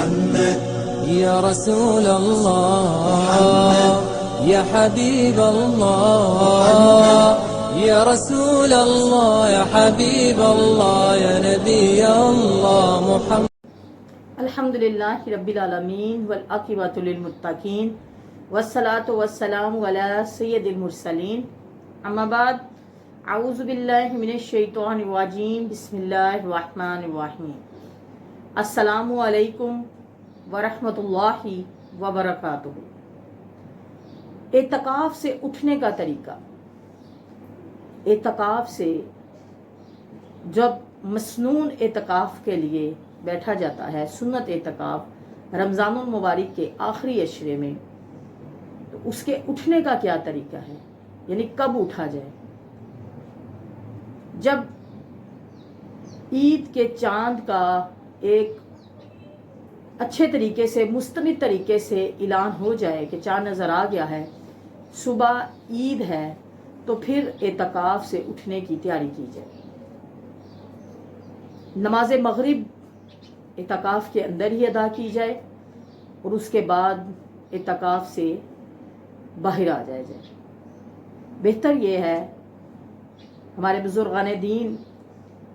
محمد يا رسول الله يا حبيب الله يا رسول الله يا حبيب الله يا نبي الله محمد. الحمدللہ رب العالمین والعاقبۃ للمتقین والصلاۃ والسلام علی سید المرسلین. اما بعد، اعوذ باللہ من الشیطان الرجیم، بسم اللہ الرحمن الرحیم. السلام علیکم ورحمۃ اللہ وبرکاتہ. اعتکاف سے اٹھنے کا طریقہ. اعتکاف سے جب مسنون اعتکاف کے لیے بیٹھا جاتا ہے، سنت اعتکاف رمضان المبارک کے آخری عشرے میں، تو اس کے اٹھنے کا کیا طریقہ ہے، یعنی کب اٹھا جائے. جب عید کے چاند کا ایک اچھے طریقے سے مستند طریقے سے اعلان ہو جائے کہ چاند نظر آ گیا ہے، صبح عید ہے، تو پھر اعتکاف سے اٹھنے کی تیاری کی جائے. نماز مغرب اعتکاف کے اندر ہی ادا کی جائے اور اس کے بعد اعتکاف سے باہر آ جائے. بہتر یہ ہے، ہمارے بزرگان دین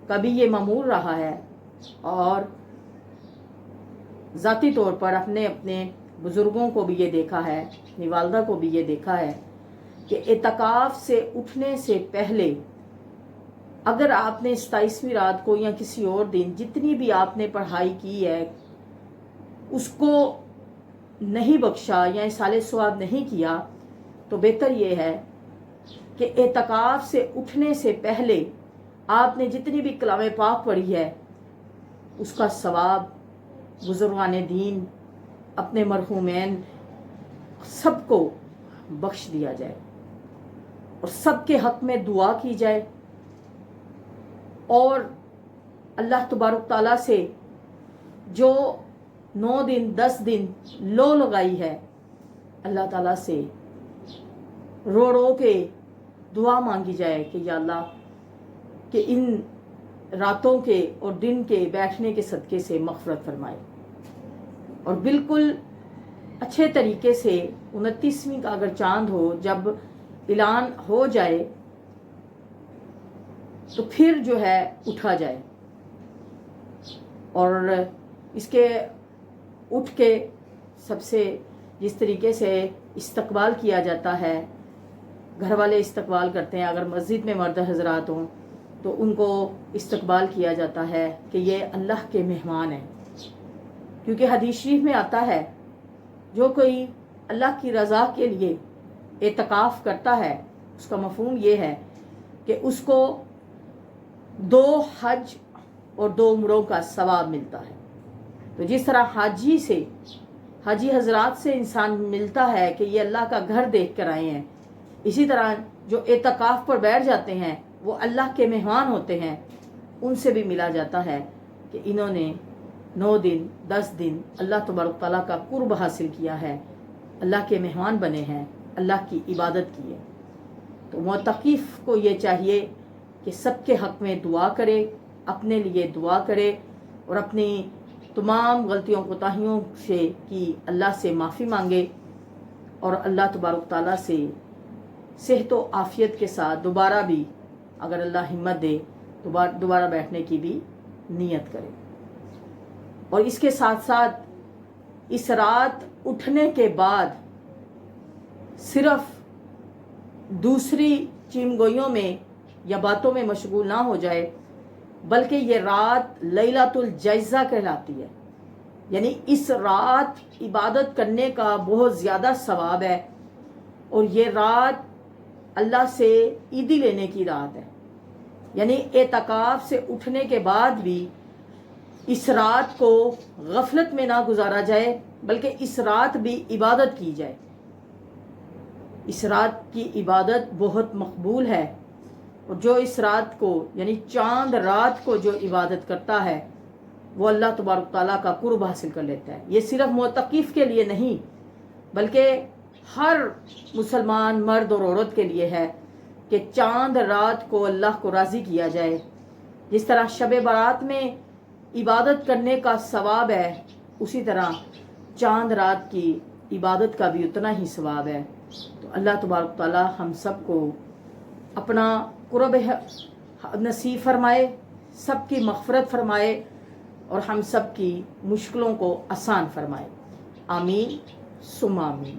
کا بھی یہ معمول رہا ہے، اور ذاتی طور پر اپنے بزرگوں کو بھی یہ دیکھا ہے، اپنی والدہ کو بھی یہ دیکھا ہے کہ اعتکاف سے اٹھنے سے پہلے اگر آپ نے 27ویں رات کو یا کسی اور دن جتنی بھی آپ نے پڑھائی کی ہے اس کو نہیں بخشا یا اصالہ ثواب نہیں کیا، تو بہتر یہ ہے کہ اعتکاف سے اٹھنے سے پہلے آپ نے جتنی بھی کلام پاک پڑھی ہے اس کا ثواب بزرگان دین اپنے مرحومین سب کو بخش دیا جائے اور سب کے حق میں دعا کی جائے، اور اللہ تبارک تعالیٰ سے جو 9 دن 10 دن لو لگائی ہے، اللہ تعالیٰ سے رو رو کے دعا مانگی جائے کہ یا اللہ کہ ان راتوں کے اور دن کے بیٹھنے کے صدقے سے مغفرت فرمائے. اور بالکل اچھے طریقے سے 29ویں کا اگر چاند ہو، جب اعلان ہو جائے تو پھر جو ہے اٹھا جائے، اور اس کے اٹھ کے سب سے جس طریقے سے استقبال کیا جاتا ہے، گھر والے استقبال کرتے ہیں، اگر مسجد میں مرد حضرات ہوں تو ان کو استقبال کیا جاتا ہے کہ یہ اللہ کے مہمان ہیں. کیونکہ حدیث شریف میں آتا ہے جو کوئی اللہ کی رضا کے لیے اعتکاف کرتا ہے، اس کا مفہوم یہ ہے کہ اس کو 2 حج اور 2 عمروں کا ثواب ملتا ہے. تو جس طرح حاجی حضرات سے انسان ملتا ہے کہ یہ اللہ کا گھر دیکھ کر آئے ہیں، اسی طرح جو اعتکاف پر بیٹھ جاتے ہیں وہ اللہ کے مہمان ہوتے ہیں، ان سے بھی ملا جاتا ہے کہ انہوں نے 9 دن 10 دن اللہ تبارک تعالیٰ کا قرب حاصل کیا ہے، اللہ کے مہمان بنے ہیں، اللہ کی عبادت کی ہے. تو معتکف کو یہ چاہیے کہ سب کے حق میں دعا کرے، اپنے لیے دعا کرے، اور اپنی تمام غلطیوں کوتاہیوں سے کی اللہ سے معافی مانگے، اور اللہ تبارک تعالیٰ سے صحت و عافیت کے ساتھ دوبارہ بھی اگر اللہ ہمت دے دوبارہ بیٹھنے کی بھی نیت کرے. اور اس کے ساتھ ساتھ اس رات اٹھنے کے بعد صرف دوسری چیمگوئیوں میں یا باتوں میں مشغول نہ ہو جائے، بلکہ یہ رات لیلۃ الجائزہ کہلاتی ہے. یعنی اس رات عبادت کرنے کا بہت زیادہ ثواب ہے، اور یہ رات اللہ سے عیدی لینے کی رات ہے. یعنی اعتکاف سے اٹھنے کے بعد بھی اس رات کو غفلت میں نہ گزارا جائے، بلکہ اس رات بھی عبادت کی جائے. اس رات کی عبادت بہت مقبول ہے، اور جو اس رات کو یعنی چاند رات کو جو عبادت کرتا ہے وہ اللہ تبارک تعالیٰ کا قرب حاصل کر لیتا ہے. یہ صرف معتکف کے لیے نہیں بلکہ ہر مسلمان مرد اور عورت کے لیے ہے کہ چاند رات کو اللہ کو راضی کیا جائے. جس طرح شب برات میں عبادت کرنے کا ثواب ہے، اسی طرح چاند رات کی عبادت کا بھی اتنا ہی ثواب ہے۔ تو اللہ تبارک تعالی ہم سب کو اپنا قرب نصیب فرمائے، سب کی مغفرت فرمائے اور ہم سب کی مشکلوں کو آسان فرمائے۔ آمین ثم آمین۔